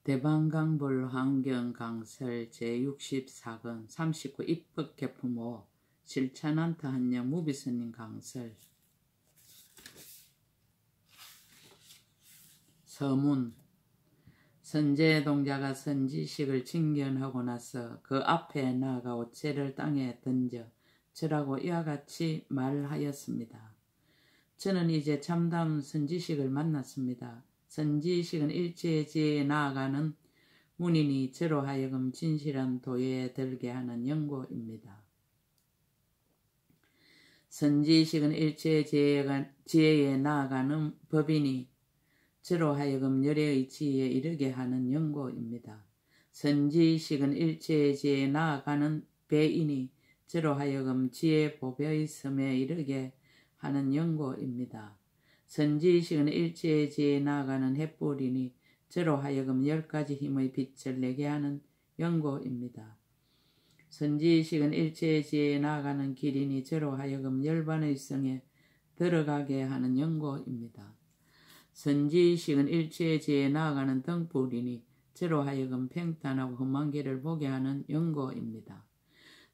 대방강불 환경강설 제64권 39 입법 개품 5 실천한타 한영 무비스님 강설. 서문. 선제동자가 선지식을 징견하고 나서 그 앞에 나아가 옷채를 땅에 던져 절하고 이와 같이 말하였습니다. 저는 이제 참다운 선지식을 만났습니다. 선지식은 일체지에 나아가는 문인이 저로 하여금 진실한 도에 들게 하는 연고입니다. 선지식은 일체지혜에 나아가는 법인이 저로 하여금 열애의 지혜에 이르게 하는 연고입니다. 선지식은 일체지혜에 나아가는 배인이 저로 하여금 지혜 보배의 섬에 이르게 하는 연고입니다. 선지식은 일체지혜에 나아가는 햇불이니 저로 하여금 10가지 힘의 빛을 내게 하는 연고입니다. 선지식은 일체지혜에 나아가는 길이니 저로 하여금 열반의 성에 들어가게 하는 연고입니다. 선지식은 일체지혜에 나아가는 등불이니 저로 하여금 평탄하고 험한 길을 보게 하는 연고입니다.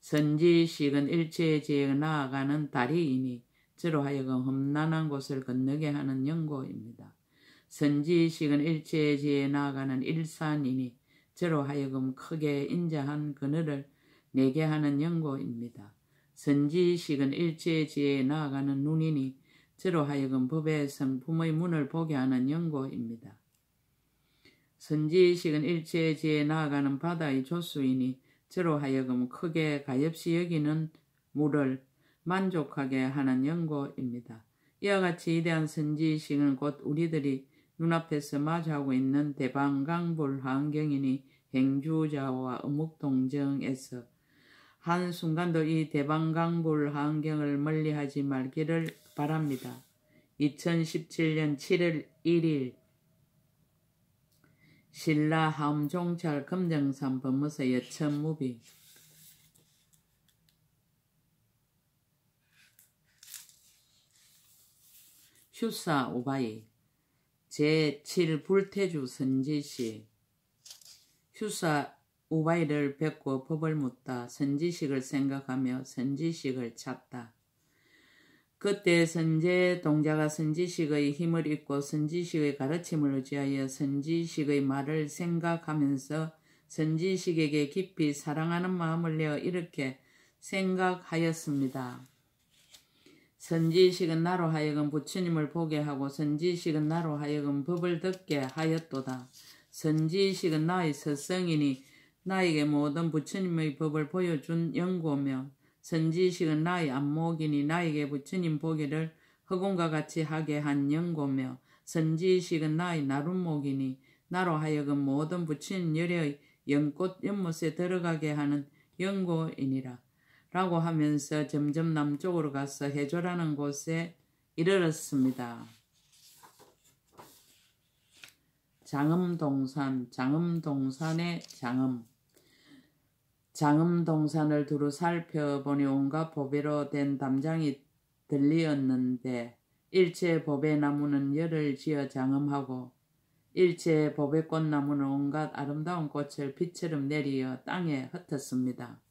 선지식은 일체지혜에 나아가는 다리이니 저로 하여금 험난한 곳을 건너게 하는 연고입니다. 선지식은 일체지혜에 나아가는 일산이니 저로 하여금 크게 인자한 그늘을 내게 하는 연고입니다. 선지식은 일체지혜에 나아가는 눈이니 저로 하여금 법의 성품의 문을 보게 하는 연고입니다. 선지식은 일체지혜에 나아가는 바다의 조수이니 저로 하여금 크게 가엾이 여기는 물을 만족하게 하는 연고입니다. 이와 같이 위대한 선지식은 곧 우리들이 눈앞에서 마주하고 있는 대방강불 환경이니 행주자와 어묵동정에서 한순간도 이 대방강불 환경을 멀리하지 말기를 바랍니다. 2017년 7월 1일 신라 함종찰 금정산 법무사 여천무비. 휴사 오바이 제7 불태주 선지식. 휴사 우바이를 뵙고 법을 묻다. 선지식을 생각하며 선지식을 찾다. 그때 선제동자가 선지식의 힘을 잊고 선지식의 가르침을 의지하여 선지식의 말을 생각하면서 선지식에게 깊이 사랑하는 마음을 내어 이렇게 생각하였습니다. 선지식은 나로 하여금 부처님을 보게 하고 선지식은 나로 하여금 법을 듣게 하였도다. 선지식은 나의 스승이니 나에게 모든 부처님의 법을 보여준 연고며 선지식은 나의 안목이니 나에게 부처님 보기를 허공과 같이 하게 한 연고며 선지식은 나의 나름목이니 나로 하여금 모든 부처님 열애의 연꽃 연못에 들어가게 하는 연고이니라. 라고 하면서 점점 남쪽으로 가서 해조라는 곳에 이르렀습니다. 장음동산, 장음동산의 장음. 장음동산을 두루 살펴보니 온갖 보배로 된 담장이 들리었는데 일체 보배나무는 열을 지어 장음하고 일체 보배꽃나무는 온갖 아름다운 꽃을 비처럼 내리어 땅에 흩었습니다.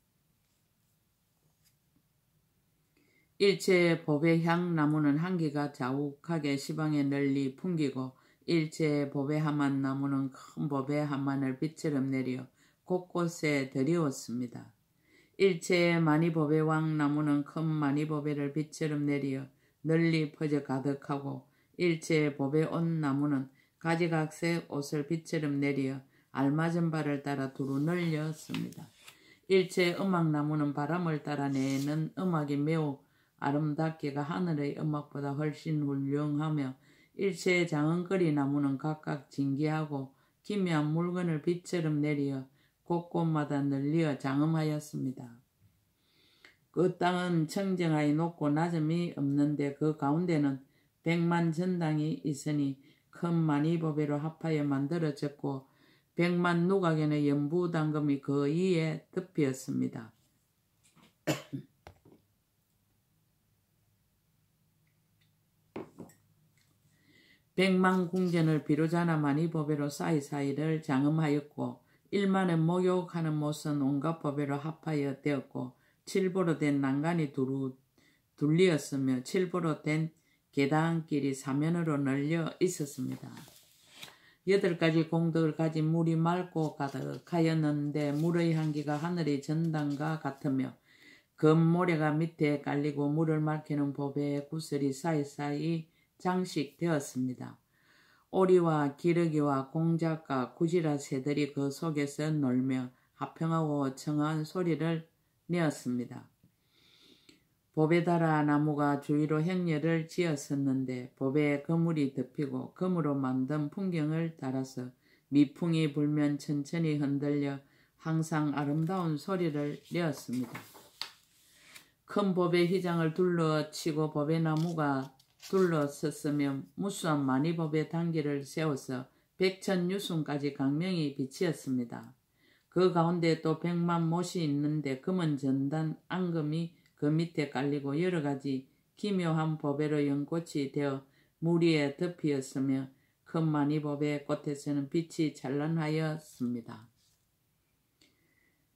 일체 보배향나무는 향기가 자욱하게 시방에 널리 풍기고 일체 보배하만 나무는 큰 보배하만을 빛처럼 내려 곳곳에 들이웠습니다. 일체 마니보배왕 나무는 큰 마니보배를 빛처럼 내려 널리 퍼져 가득하고 일체 보배옷 나무는 가지각색 옷을 빛처럼 내려 알맞은 발을 따라 두루 널렸습니다. 일체 음악나무는 바람을 따라 내는 음악이 매우 아름답기가 하늘의 음악보다 훨씬 훌륭하며 일체 장흥거리 나무는 각각 진기하고 기묘한 물건을 빛처럼 내리어 곳곳마다 널리어 장음하였습니다. 그 땅은 청정하여 높고 낮음이 없는데 그 가운데는 백만 전당이 있으니 큰 마니보배로 합하여 만들어졌고 백만 누각연의 연부당금이 그 위에 덮였습니다. 백만 궁전을 비로자나 많이 보배로 사이사이를 장엄하였고 1만을 목욕하는 못은 온갖 보배로 합하여 되었고 7보로 된 난간이 둘리었으며 7보로 된 계단길이 사면으로 널려 있었습니다. 8가지 공덕을 가진 물이 맑고 가득하였는데 물의 향기가 하늘의 전당과 같으며 금모래가 밑에 깔리고 물을 막히는 보배의 구슬이 사이사이 장식되었습니다. 오리와 기러기와 공작과 구지라 새들이 그 속에서 놀며 하평하고 청한 소리를 내었습니다. 보배다라 나무가 주위로 행렬을 지었었는데 보배에 그물이 덮이고 금으로 만든 풍경을 따라서 미풍이 불면 천천히 흔들려 항상 아름다운 소리를 내었습니다. 큰 보배 휘장을 둘러치고 보배나무가 둘러섰으며 무수한 많이 보배 단기를 세워서 백천유순까지 강명이 비치었습니다. 그 가운데 또 100만 못이 있는데 금은 전단 앙금이 그 밑에 깔리고 여러가지 기묘한 보배로 연꽃이 되어 물 위에 덮이었으며 큰 많이 보배 꽃에서는 빛이 찬란하였습니다.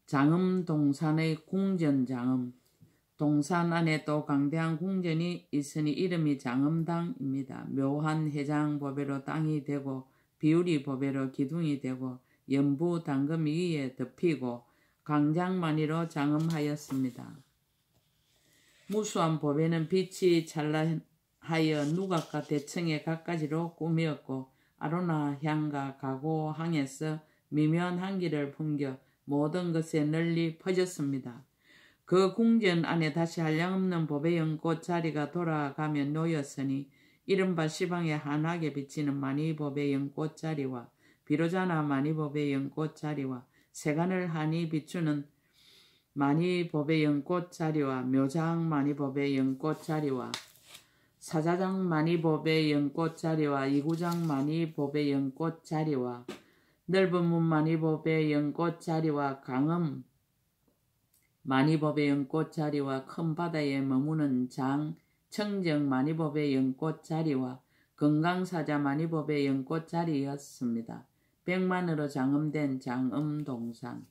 장엄 동산의 궁전 장엄. 동산 안에 또 강대한 궁전이 있으니 이름이 장엄당입니다. 묘한 해장 보배로 땅이 되고 비우리 보배로 기둥이 되고 연부 당금 위에 덮이고 강장만이로 장엄하였습니다. 무수한 보배는 빛이 찬란하여 누각과 대청에 갖가지로 꾸미었고 아로나 향과 가고 항에서 미묘한 향기를 풍겨 모든 것에 널리 퍼졌습니다. 그 궁전 안에 다시 한량없는 보배 연꽃 자리가 돌아가며 놓였으니 이른바 시방에 환하게 비치는 많이 보배 연꽃 자리와 비로자나 많이 보배 연꽃 자리와 세간을 환히 비추는 많이 보배 연꽃 자리와 묘장 많이 보배 연꽃 자리와 사자장 많이 보배 연꽃 자리와 이구장 많이 보배 연꽃 자리와 넓은 문 많이 보배 연꽃 자리와 강음 많이 보배 연꽃 자리와 큰 바다에 머무는 장 청정 많이 보배 연꽃 자리와 건강사자 많이 보배 연꽃 자리였습니다. 100만으로 장엄된 장엄동산.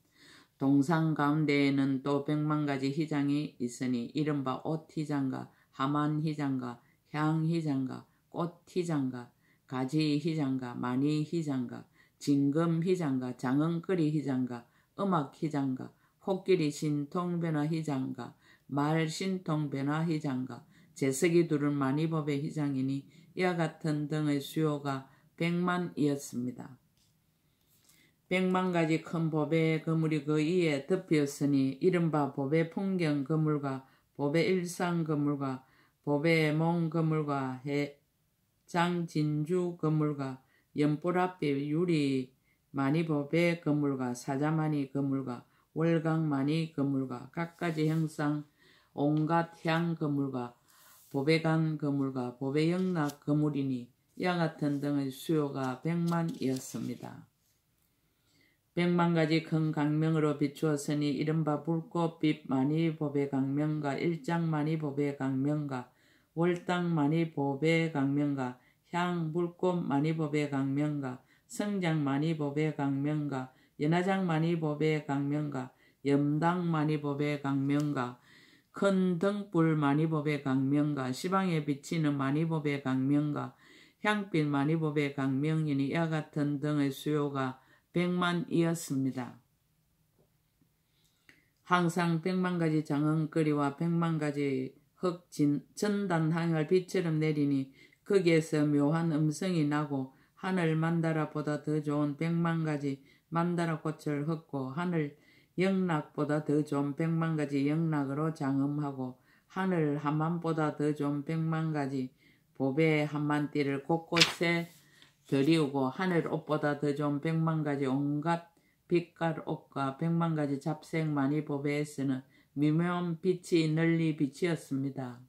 동산 가운데에는 또 100만가지 휘장이 있으니 이른바 옷휘장과 하만휘장과 향휘장과 꽃휘장과 가지휘장과 많이휘장과 진금휘장과 장엄거리휘장과 음악휘장과 코끼리 신통변화휘장과 말 신통변화휘장과 제석이 두른 많이 보배 휘장이니 이와 같은 등의 수요가 100만이었습니다. 100만가지 큰 보배의 그물이 그 위에 덮였으니 이른바 보배 풍경 그물과 보배 일상 그물과 보배 몽 그물과 해장 진주 그물과 연불합빛 유리 많이 보배 그물과 사자만이 그물과 월강만이 그물과 각가지 형상 온갖 향 그물과 보배간 그물과 보배영락 그물이니 이와 같은 등의 수요가 100만이었습니다. 100만가지 큰 강명으로 비추었으니 이른바 불꽃빛 많이 보배 강명과 일장 많이 보배 강명과 월당 많이 보배 강명과 향 불꽃 많이 보배 강명과 성장 많이 보배 강명과 연화장 많이 보배 강명과 염당 많이 보배 강명과 큰 등불 많이 보배 강명과 시방에 비치는 많이 보배 강명과 향빛 많이 보배 강명이니 이와 같은 등의 수요가 100만이었습니다. 항상 100만가지 장엄거리와 100만가지 흙 전단항을 빛처럼 내리니 거기에서 묘한 음성이 나고 하늘 만다라보다 더 좋은 100만가지 만다라 꽃을 흙고 하늘 영락보다 더 좋은 100만가지 영락으로 장엄하고 하늘 한만보다 더 좋은 100만가지 보배 한만띠를 곳곳에 들이우고 하늘 옷보다 더 좋은 100만가지 온갖 빛깔 옷과 100만가지 잡색 많이 보배에서는 미묘한 빛이 널리 비치었습니다.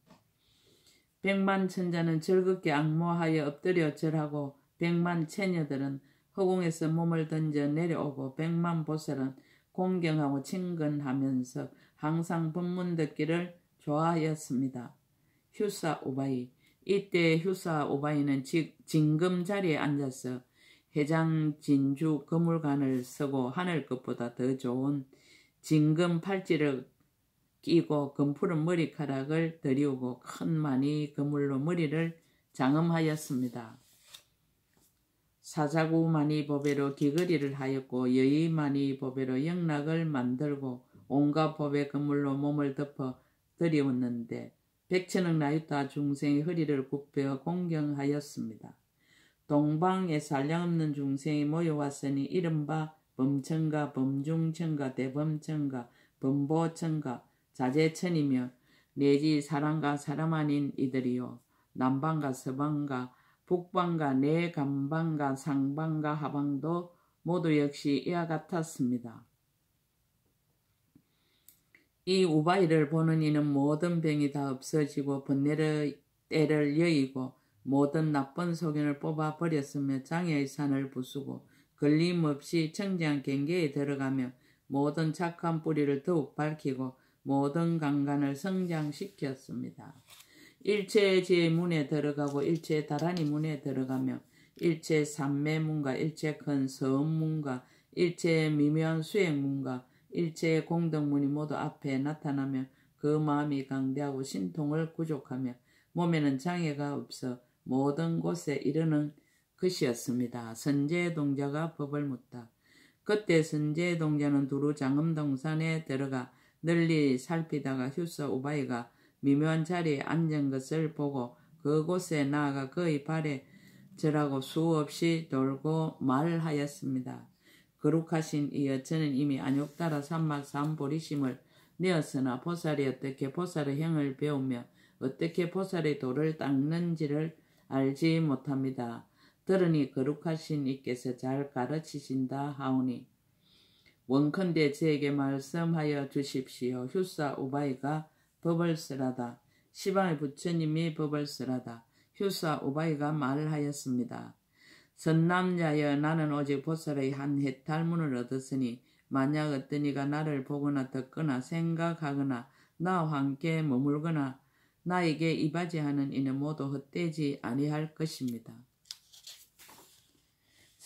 100만 천자는 즐겁게 악모하여 엎드려 절하고 100만 처녀들은 허공에서 몸을 던져 내려오고 100만 보살은 공경하고 친근하면서 항상 법문 듣기를 좋아하였습니다. 휴사 우바이 이때 휴사 오바이는 진금 자리에 앉아서 회장 진주 거물관을 쓰고 하늘것보다 더 좋은 진금 팔찌를 끼고 금푸른 머리카락을 들이우고 큰 많이 그물로 머리를 장엄하였습니다. 사자구 많이 보배로 귀걸이를 하였고 여의 많이 보배로 영락을 만들고 온갖 보배 그물로 몸을 덮어 들이웠는데 백천억 나유타 중생의 허리를 굽혀 공경하였습니다. 동방에서 한량없는 중생이 모여왔으니 이른바 범천가, 범중천가, 대범천가, 범보천가, 자재천이며 내지 사람과 사람 아닌 이들이요 남방과 서방과 북방과 내간방과 상방과 하방도 모두 역시 이와 같았습니다. 이 우바이를 보는 이는 모든 병이 다 없어지고 번뇌의 때를 여의고 모든 나쁜 소견을 뽑아 버렸으며 장애의 산을 부수고 걸림없이 청정 경계에 들어가며 모든 착한 뿌리를 더욱 밝히고 모든 강간을 성장시켰습니다. 일체 제문에 들어가고 일체 다라니 문에 들어가며 일체 삼매문과 일체 큰 서문과 일체 미묘한 수행문과 일체의 공덕문이 모두 앞에 나타나며 그 마음이 강대하고 신통을 구족하며 몸에는 장애가 없어 모든 곳에 이르는 것이었습니다. 선제동자가 법을 묻다. 그때 선제동자는 두루 장엄동산에 들어가 널리 살피다가 휴사 우바이가 미묘한 자리에 앉은 것을 보고 그곳에 나아가 그의 발에 절하고 수없이 돌고 말하였습니다. 거룩하신 이여 저는 이미 안욕따라 삼막삼보리심을 내었으나 보살이 어떻게 보살의 행을 배우며 어떻게 보살의 도를 닦는지를 알지 못합니다. 들으니 거룩하신 이께서 잘 가르치신다 하오니 원컨대 저에게 말씀하여 주십시오. 휴사 우바이가 법을 쓰라다. 시방의 부처님이 법을 쓰라다. 휴사 우바이가 말하였습니다. 선남자여 나는 오직 보살의 한 해탈문을 얻었으니 만약 어떤 이가 나를 보거나 듣거나 생각하거나 나와 함께 머물거나 나에게 이바지하는 이는 모두 헛되지 아니할 것입니다.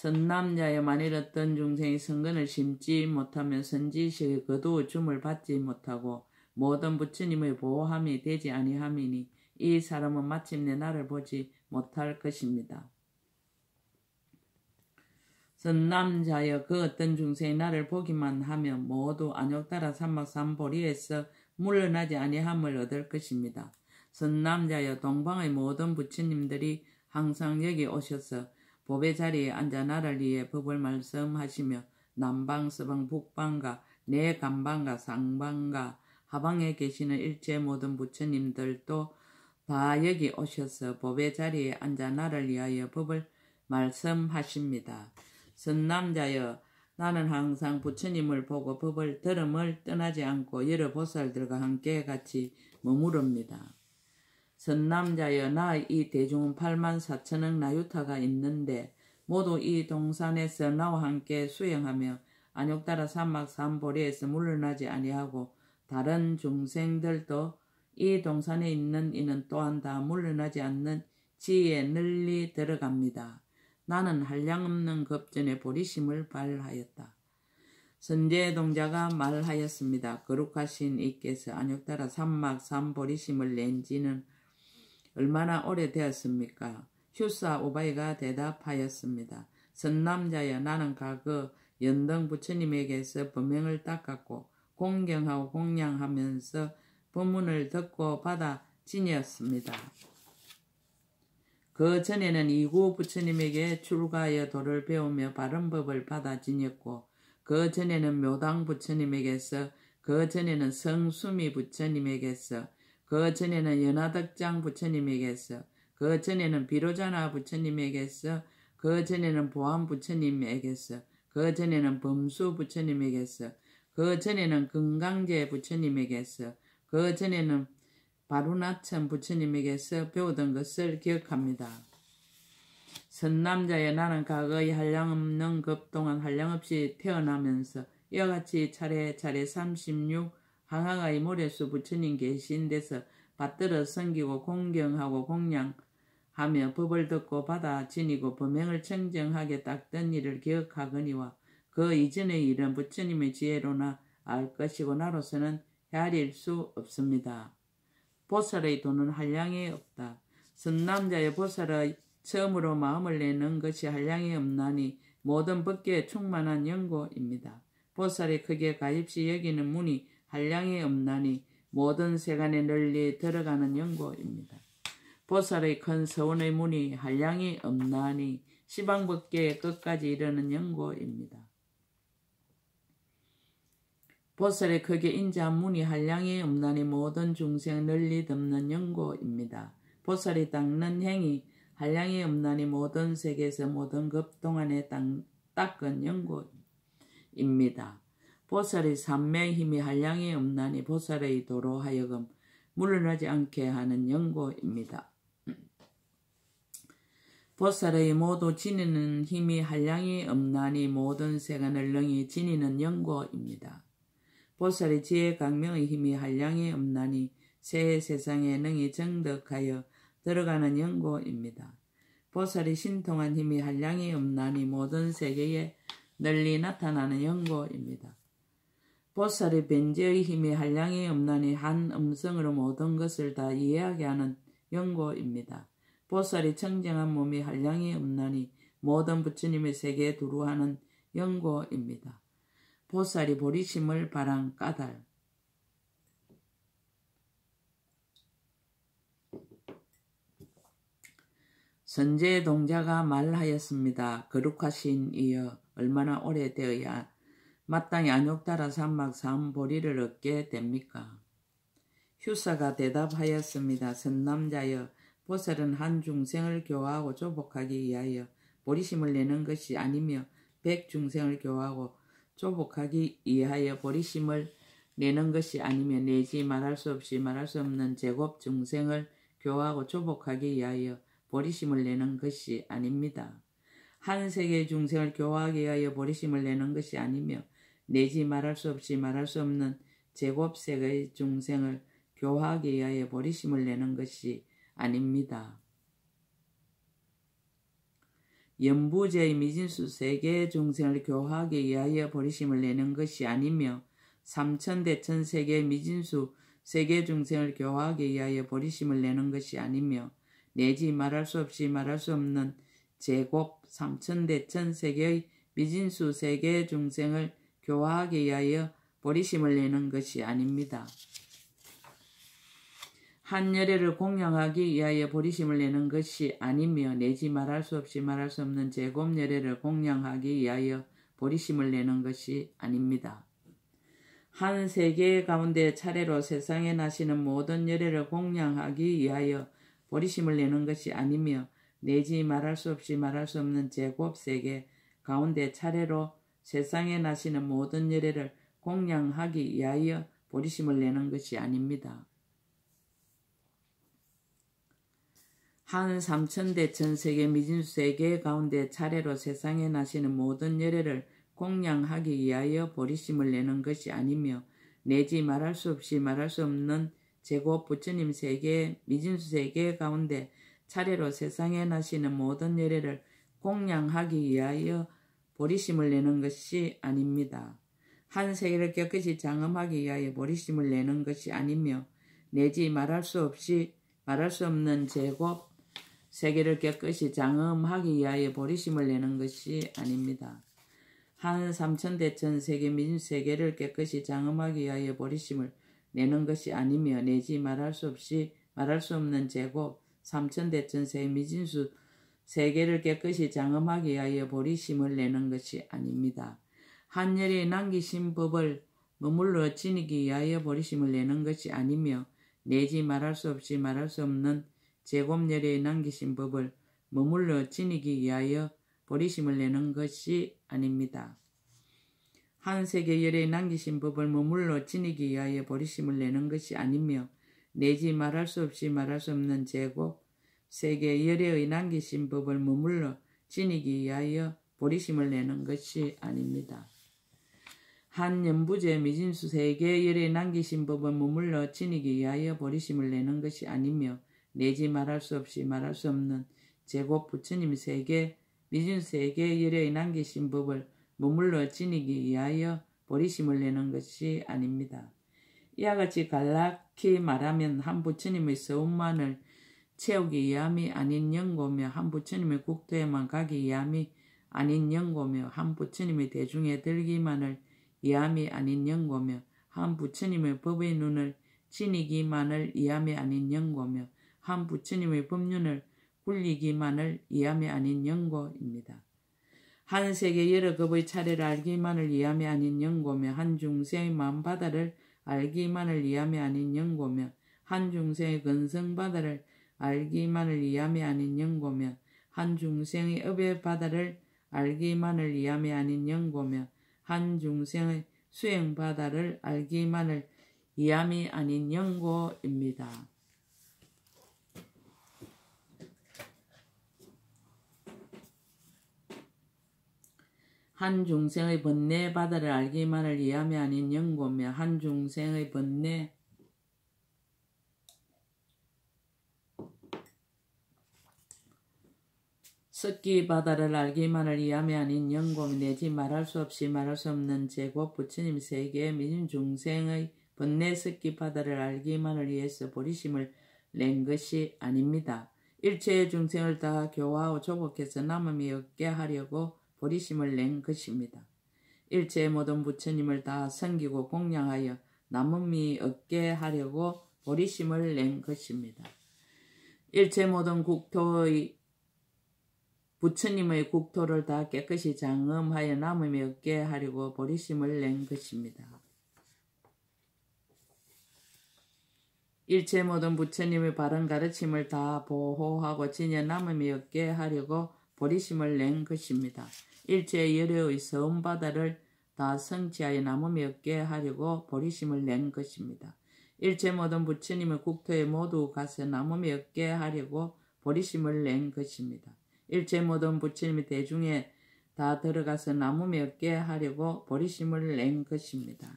선남자여 만일 어떤 중생이 성근을 심지 못하면 선지식의 거두어 줌을 받지 못하고 모든 부처님의 보호함이 되지 아니함이니 이 사람은 마침내 나를 보지 못할 것입니다. 선남자여 그 어떤 중생이 나를 보기만 하면 모두 안욕따라 삼막삼보리에서 물러나지 아니함을 얻을 것입니다. 선남자여 동방의 모든 부처님들이 항상 여기 오셔서 법의 자리에 앉아 나를 위해 법을 말씀하시며 남방, 서방, 북방과 내간방과 상방과 하방에 계시는 일체 모든 부처님들도 다 여기 오셔서 법의 자리에 앉아 나를 위하여 법을 말씀하십니다. 선남자여 나는 항상 부처님을 보고 법을 들음을 떠나지 않고 여러 보살들과 함께 같이 머무릅니다. 선남자여 나 이 대중은 8만 4천억 나유타가 있는데 모두 이 동산에서 나와 함께 수행하며 안욕따라 삼막삼보리에서 물러나지 아니하고 다른 중생들도 이 동산에 있는 이는 또한 다 물러나지 않는 지혜에 널리 들어갑니다. 나는 한량없는 급전에 보리심을 발하였다. 선제동자가 말하였습니다. 거룩하신 이께서 안욕따라 삼막삼보리심을 낸 지는 얼마나 오래되었습니까? 휴사 우바이가 대답하였습니다. 선남자여 나는 과거 연등 부처님에게서 법명을 닦았고 공경하고 공양하면서 법문을 듣고 받아 지녔습니다. 그 전에는 이구 부처님에게 출가하여 도를 배우며 바른 법을 받아 지녔고 그 전에는 묘당 부처님에게서 그 전에는 성수미 부처님에게서 그 전에는 연화덕장 부처님에게서 그 전에는 비로자나 부처님에게서 그 전에는 보안 부처님에게서 그 전에는 범수 부처님에게서 그 전에는 금강제 부처님에게서 그 전에는 바루나천 부처님에게서 배우던 것을 기억합니다. 선남자여 나는 과거의 한량없는 급 동안 한량없이 태어나면서 이와 같이 차례차례 36 항하가의 모래수 부처님 계신 데서 받들어 섬기고 공경하고 공양 하며 법을 듣고 받아 지니고 범행을 청정하게 닦던 일을 기억하거니와 그 이전의 일은 부처님의 지혜로나 알 것이고 나로서는 헤아릴 수 없습니다. 보살의 도는 한량이 없다. 선남자의 보살의 처음으로 마음을 내는 것이 한량이 없나니 모든 법계에 충만한 연고입니다. 보살이 크게 가입시 여기는 문이 한량이 없나니 모든 세간에 널리 들어가는 연고입니다. 보살의 큰 서원의 문이 한량이 없나니 시방법계의 끝까지 이르는 연고입니다. 보살의 크게 인자한 문이 한량이 없나니 모든 중생 널리 덮는 연고입니다. 보살이 닦는 행위 한량이 없나니 모든 세계에서 모든 급 동안에 닦은 연고입니다. 보살의 삼매의 힘이 한량이 없나니 보살의 도로 하여금 물러나지 않게 하는 연고입니다. 보살의 모두 지니는 힘이 한량이 없나니 모든 세간을 능히 지니는 연고입니다. 보살의 지혜 강명의 힘이 한량이 없나니 새 세상에 능히 정덕하여 들어가는 연고입니다. 보살이 신통한 힘이 한량이 없나니 모든 세계에 널리 나타나는 연고입니다. 보살의 변제의 힘이 한량이 없나니 한 음성으로 모든 것을 다 이해하게 하는 연고입니다. 보살이 청정한 몸이 한량이 없나니 모든 부처님의 세계에 두루하는 연고입니다. 보살이 보리심을 바란 까닭 선제 동자가 말하였습니다. 거룩하신 이여 얼마나 오래되어야 마땅히 안욕따라 삼막 삼보리를 얻게 됩니까? 휴사가 대답하였습니다. 선남자여 보살은 한 중생을 교화하고 조복하기 위하여 보리심을 내는 것이 아니며 백중생을 교화하고 조복하기 위하여 보리심을 내는 것이 아니며 내지 말할 수 없이 말할 수 없는 제곱 중생을 교화하고 조복하기 위하여 보리심을 내는 것이 아닙니다. 한 세계 중생을 교화하기 위하여 보리심을 내는 것이 아니며 내지 말할 수 없이 말할 수 없는 제곱 세계의 중생을 교화하기 위하여 보리심을 내는 것이 아닙니다. 연부제의 미진수 세계의 중생을 교화하기 위하여 보리심을 내는 것이 아니며 삼천대천 세계의 미진수 세계 중생을 교화하기 위하여 보리심을 내는 것이 아니며 내지 말할 수 없이 말할 수 없는 제곱 삼천대천 세계의 미진수 세계 중생을 교화하기 위하여 보리심을 내는 것이 아닙니다. 한 열애를 공양하기 위하여 보리심을 내는 것이 아니며 내지 말할 수 없이 말할 수 없는 제곱 열애를 공양하기 위하여 보리심을 내는 것이 아닙니다. 한 세계 가운데 차례로 세상에 나시는 모든 열애를 공양하기 위하여 보리심을 내는 것이 아니며 내지 말할 수 없이 말할 수 없는 제곱 세계 가운데 차례로 세상에 나시는 모든 열애를 공양하기 위하여 보리심을 내는 것이 아닙니다. 한 삼천대천 세계 미진수 세계 가운데 차례로 세상에 나시는 모든 열애를 공양하기 위하여 보리심을 내는 것이 아니며 내지 말할 수 없이 말할 수 없는 제곱 부처님 세계 미진수 세계 가운데 차례로 세상에 나시는 모든 열애를 공양하기 위하여 보리심을 내는 것이 아닙니다. 한 세계를 깨끗이 장엄하기 위하여 보리심을 내는 것이 아니며 내지 말할 수 없이 말할 수 없는 제곱 세계를 깨끗이 장엄하기 위하여 보리심을 내는 것이 아닙니다. 한 삼천대천 세계 미진수 세계를 깨끗이 장엄하기 위하여 보리심을 내는 것이 아니며 내지 말할 수 없이 말할 수 없는 제곱 삼천대천 세계 미진수 세계를 깨끗이 장엄하기 위하여 보리심을 내는 것이 아닙니다. 한 열에 남기신 법을 머물러 지니기 위하여 보리심을 내는 것이 아니며 내지 말할 수 없이 말할 수 없는 제곱 열에 남기신 법을 머물러 지니기 위하여 보리심을 내는 것이 아닙니다. 한 세계 열에 남기신 법을 머물러 지니기 위하여 보리심을 내는 것이 아니며 내지 말할 수 없이 말할 수 없는 제곱 세계 열에 남기신 법을 머물러 지니기 위하여 보리심을 내는 것이 아닙니다. 한 연부제 미진수 세계 열에 남기신 법을 머물러 지니기 위하여 보리심을 내는 것이 아니며 내지 말할 수 없이 말할 수 없는 제곱 부처님 세계 미준 세계 열여에 남기신 법을 머물러 지니기 위하여 보리심을 내는 것이 아닙니다. 이와 같이 간략히 말하면 한 부처님의 서운만을 채우기 위함이 아닌 연고며 한 부처님의 국토에만 가기 위함이 아닌 연고며 한 부처님의 대중에 들기만을 위함이 아닌 연고며 한 부처님의 법의 눈을 지니기만을 위함이 아닌 연고며 한 부처님의 법륜을 굴리기만을 위함이 아닌 연고입니다. 한 세계 여러 급의 차례를 알기만을 위함이 아닌 연고며 한 중생의 마음바다를 알기만을 위함이 아닌 연고며 한 중생의 근성바다를 알기만을 위함이 아닌 연고며 한 중생의 업의 바다를 알기만을 위함이 아닌 연고며 한 중생의 수행바다를 알기만을 위함이 아닌 연고입니다. 한 중생의 번뇌 바다를 알기만을 위함이 아닌 연고며 한 중생의 번뇌 습기 바다를 알기만을 위함이 아닌 연고며 내지 말할 수 없이 말할 수 없는 제곱 부처님 세계의 미진 중생의 번뇌 습기 바다를 알기만을 위해서 보리심을 낸 것이 아닙니다. 일체의 중생을 다 교화하고 조복해서 남음이 없게 하려고 보리심을 낸 것입니다. 일체의 모든 부처님을 다 섬기고 공양하여 남음이 없게 하려고 보리심을 낸 것입니다. 일체 모든 국토의 부처님의 국토를 다 깨끗이 장엄하여 남음이 없게 하려고 보리심을 낸 것입니다. 일체 모든 부처님의 바른 가르침을 다 보호하고 지녀 남음이 없게 하려고 보리심을 낸 것입니다. 일체 열여의 서운바다를 다 성취하여 남음이 없게 하려고 보리심을 낸 것입니다. 일체 모든 부처님의 국토에 모두 가서 남음이 없게 하려고 보리심을 낸 것입니다. 일체 모든 부처님의 대중에 다 들어가서 남음이 없게 하려고 보리심을 낸 것입니다.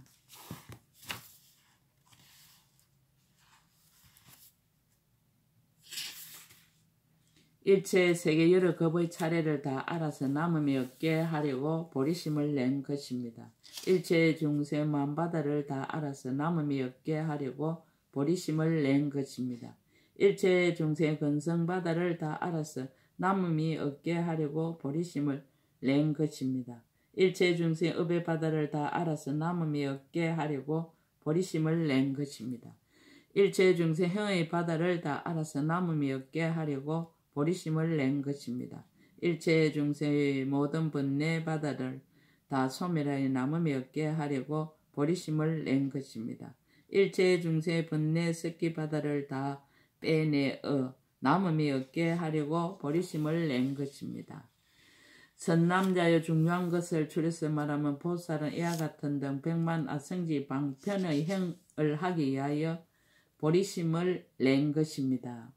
일체 세계 여러 급의 차례를 다 알아서 남음이 없게 하려고 보리심을 낸 것입니다. 일체 중생 만바다를 다 알아서 남음이 없게 하려고 보리심을 낸 것입니다. 일체 중생 근성바다를 다 알아서 남음이 없게 하려고 보리심을 낸 것입니다. 일체 중생 업의 바다를 다 알아서 남음이 없게 하려고 보리심을 낸 것입니다. 일체 중생 형의 바다를 다 알아서 남음이 없게 하려고 보리심을 낸 것입니다. 일체 중생의 모든 번뇌 바다를 다 소멸하여 남음이 없게 하려고 보리심을 낸 것입니다. 일체 중생의 번뇌 습기 바다를 다 빼내어 남음이 없게 하려고 보리심을 낸 것입니다. 선남자여 중요한 것을 줄여서 말하면 보살은 이와 같은 등 백만 아성지 방편의 행을 하기 위하여 보리심을 낸 것입니다.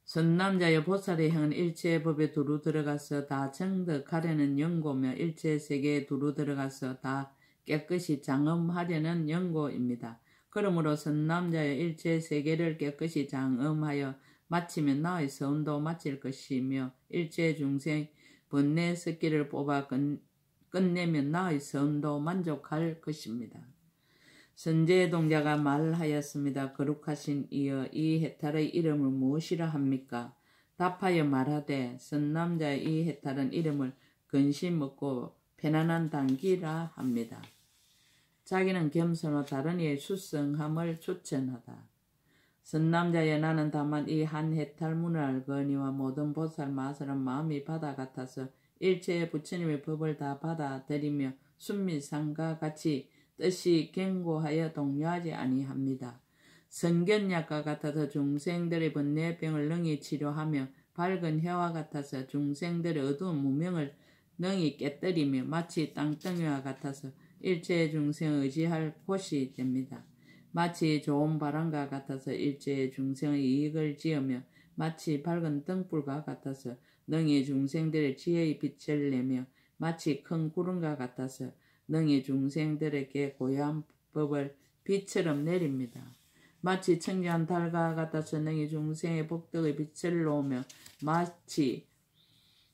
선남자여 보살의 행은 일체의 법에 두루 들어가서 다 정득하려는 연고며 일체 세계에 두루 들어가서 다 깨끗이 장엄하려는 연고입니다. 그러므로 선남자여 일체 세계를 깨끗이 장엄하여 마치면 나의 서운도 마칠 것이며 일체 중생 번뇌 습기를 뽑아 끝내면 나의 서운도 만족할 것입니다. 선제 동자가 말하였습니다. 거룩하신 이여 이 해탈의 이름을 무엇이라 합니까? 답하여 말하되 선남자의 이 해탈은 이름을 근심 없고 편안한 단기라 합니다. 자기는 겸손하고 다른 이의 수성함을 추천하다. 선남자여 나는 다만 이 한 해탈문을 알거니와 모든 보살 마술은 마음이 바다 같아서 일체의 부처님의 법을 다 받아들이며 순미상과 같이 뜻이 견고하여 동요하지 아니합니다. 성견약과 같아서 중생들의 번뇌병을 능히 치료하며 밝은 해와 같아서 중생들의 어두운 무명을 능히 깨뜨리며 마치 땅덩이와 같아서 일체의 중생을 의지할 곳이 됩니다. 마치 좋은 바람과 같아서 일체의 중생의 이익을 지으며 마치 밝은 등불과 같아서 능히 중생들의 지혜의 빛을 내며 마치 큰 구름과 같아서 능히 중생들에게 고요한 법을 빛처럼 내립니다. 마치 청정한 달과 같아서 능히 중생의 복덕의 빛을 놓으며 마치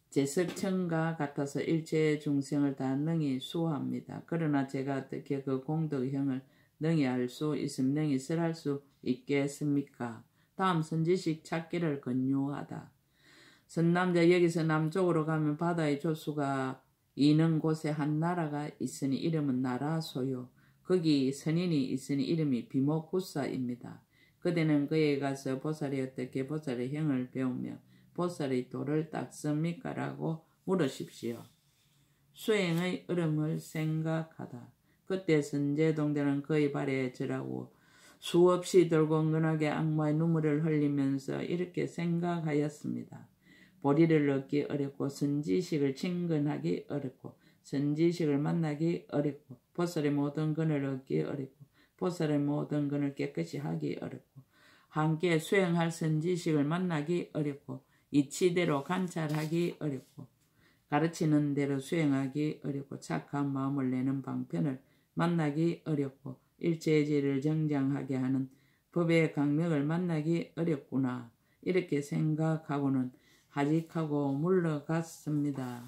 제석천과 같아서 일체의 중생을 다 능히 수호합니다. 그러나 제가 어떻게 그 공덕형을 능히 알 수 있으면 능히 설할 수 있겠습니까? 다음 선지식 찾기를 권유하다. 선남자 여기서 남쪽으로 가면 바다의 조수가 이는 곳에 한 나라가 있으니 이름은 나라소요. 거기 선인이 있으니 이름이 비모구사입니다. 그대는 그에 가서 보살이 어떻게 보살의 형을 배우며 보살의 도를 닦습니까? 라고 물으십시오. 수행의 얼음을 생각하다. 그때 선제동자는 그의 발에 절하고 수없이 돌고 은근하게 악마의 눈물을 흘리면서 이렇게 생각하였습니다. 보리를 얻기 어렵고 선지식을 친근하기 어렵고 선지식을 만나기 어렵고 보살의 모든 근을 얻기 어렵고 보살의 모든 근을 깨끗이 하기 어렵고 함께 수행할 선지식을 만나기 어렵고 이치대로 관찰하기 어렵고 가르치는 대로 수행하기 어렵고 착한 마음을 내는 방편을 만나기 어렵고 일체의 죄를 정장하게 하는 법의 강명을 만나기 어렵구나. 이렇게 생각하고는 하직하고 물러갔습니다.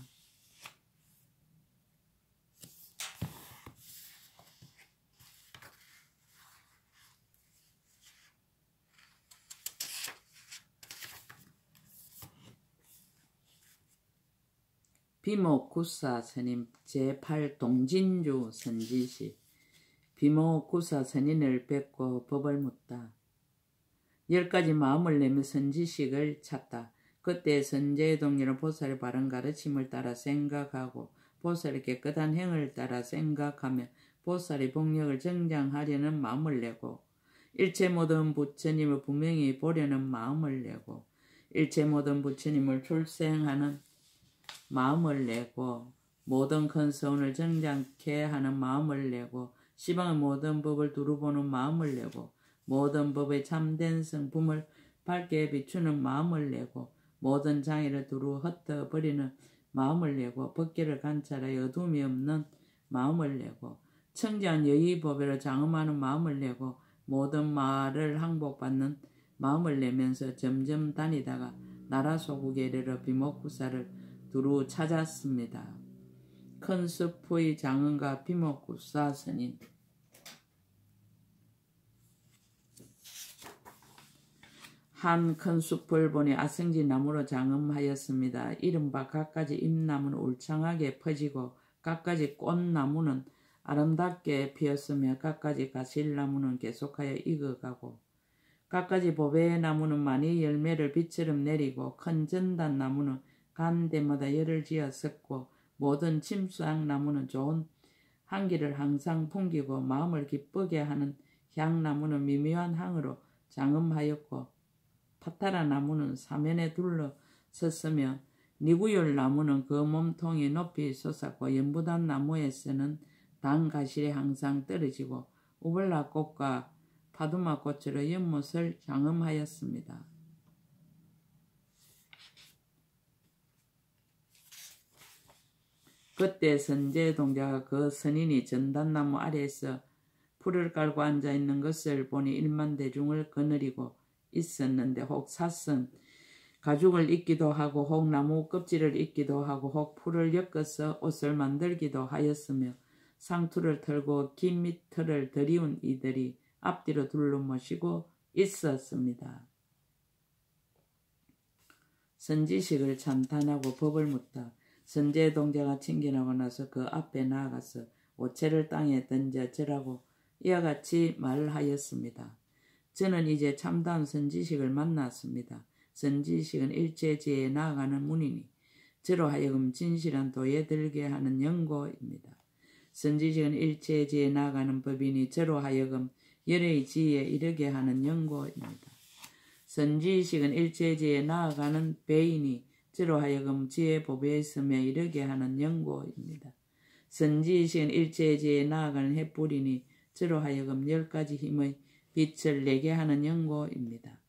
비모구사 스님 제8 동진주 선지시. 비모구사 스님을 뵙고 법을 묻다. 10가지 마음을 내며 선지식을 찾다. 그때 선제동리는 보살의 바른 가르침을 따라 생각하고 보살의 깨끗한 행을 따라 생각하며 보살의 복력을 정장하려는 마음을 내고 일체 모든 부처님을 분명히 보려는 마음을 내고 일체 모든 부처님을 출생하는 마음을 내고 모든 큰 서운을 정장케 하는 마음을 내고 시방의 모든 법을 두루보는 마음을 내고 모든 법의 참된 성품을 밝게 비추는 마음을 내고 모든 장애를 두루 흩어버리는 마음을 내고 법계를 관찰하여 어둠이 없는 마음을 내고 청정한 여의법에로 장엄하는 마음을 내고 모든 말을 항복받는 마음을 내면서 점점 다니다가 나라 소국에 이르러 비모구사를 두루 찾았습니다. 큰 숲의 장언과 비모구사 스님. 한 큰 숲을 보니 아승지 나무로 장엄하였습니다. 이른바 갖가지 잎나무는 울창하게 퍼지고 갖가지 꽃나무는 아름답게 피었으며 갖가지 가실나무는 계속하여 익어가고 갖가지 보배나무는 많이 열매를 빛처럼 내리고 큰 전단나무는 간 데마다 열을 지어 섰고 모든 침수향나무는 좋은 향기를 항상 풍기고 마음을 기쁘게 하는 향나무는 미묘한 향으로 장엄하였고 파타라 나무는 사면에 둘러섰으며 니구열 나무는 그 몸통이 높이 솟았고 연부단 나무에서는 단 가실이 항상 떨어지고 우벌라 꽃과 파두마 꽃으로 연못을 장엄하였습니다. 그때 선제동자가 그 선인이 전단나무 아래에서 풀을 깔고 앉아있는 것을 보니 일만대중을 거느리고 있었는데 혹 삿선 가죽을 입기도 하고 혹 나무 껍질을 입기도 하고 혹 풀을 엮어서 옷을 만들기도 하였으며 상투를 털고 긴 밑털을 들이운 이들이 앞뒤로 둘러 모시고 있었습니다. 선지식을 찬탄하고 법을 묻다. 선제동자가 칭견하고 나서 그 앞에 나아가서 오체를 땅에 던져 절하고 이와 같이 말하였습니다. 저는 이제 참다운 선지식을 만났습니다. 선지식은 일체지에 나아가는 문이니 저로 하여금 진실한 도에 들게 하는 연고입니다. 선지식은 일체지에 나아가는 법이니 저로 하여금 열의 지에 이르게 하는 연고입니다. 선지식은 일체지에 나아가는 배이니 저로 하여금 지혜 보배에 있으며 이르게 하는 연고입니다. 선지식은 일체지에 나아가는 햇불이니 저로 하여금 10가지 힘의 빛을 내게 하는 연고입니다.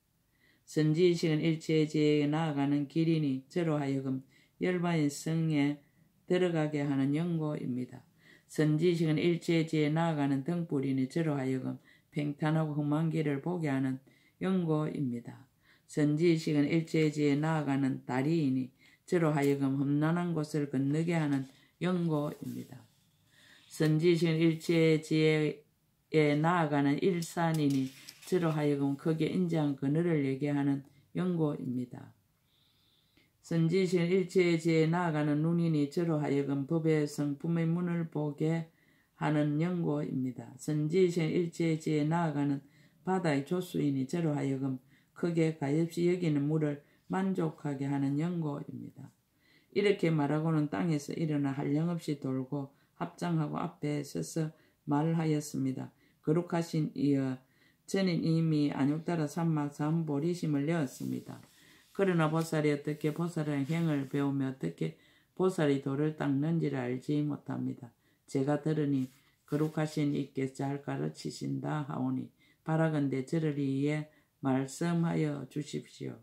선지식은 일체지에 나아가는 길이니 저로 하여금 열반의 성에 들어가게 하는 연고입니다. 선지식은 일체지에 나아가는 등불이니 저로 하여금 평탄하고 험한 길을 보게 하는 연고입니다. 선지식은 일제지에 나아가는 다리이니 저로 하여금 험난한 곳을 건너게 하는 연고입니다. 선지식은 일제지에 나아가는 일산이니 저로 하여금 거기에 인자한 그늘을 얘기 하는 연고입니다. 선지식은 일제지에 나아가는 눈이니 저로 하여금 법의 성품의 문을 보게 하는 연고입니다. 선지식은 일제지에 나아가는 바다의 조수이니 저로 하여금 크게 가엾이 여기는 물을 만족하게 하는 연고입니다. 이렇게 말하고는 땅에서 일어나 한량없이 돌고 합장하고 앞에 서서 말하였습니다. 거룩하신 이여, 저는 이미 안욕따라 산막 삼보리심을 내었습니다. 그러나 보살이 어떻게 보살의 행을 배우며 어떻게 보살이 돌을 닦는지를 알지 못합니다. 제가 들으니 거룩하신 이께 잘 가르치신다 하오니 바라건대 저를 위해 말씀하여 주십시오.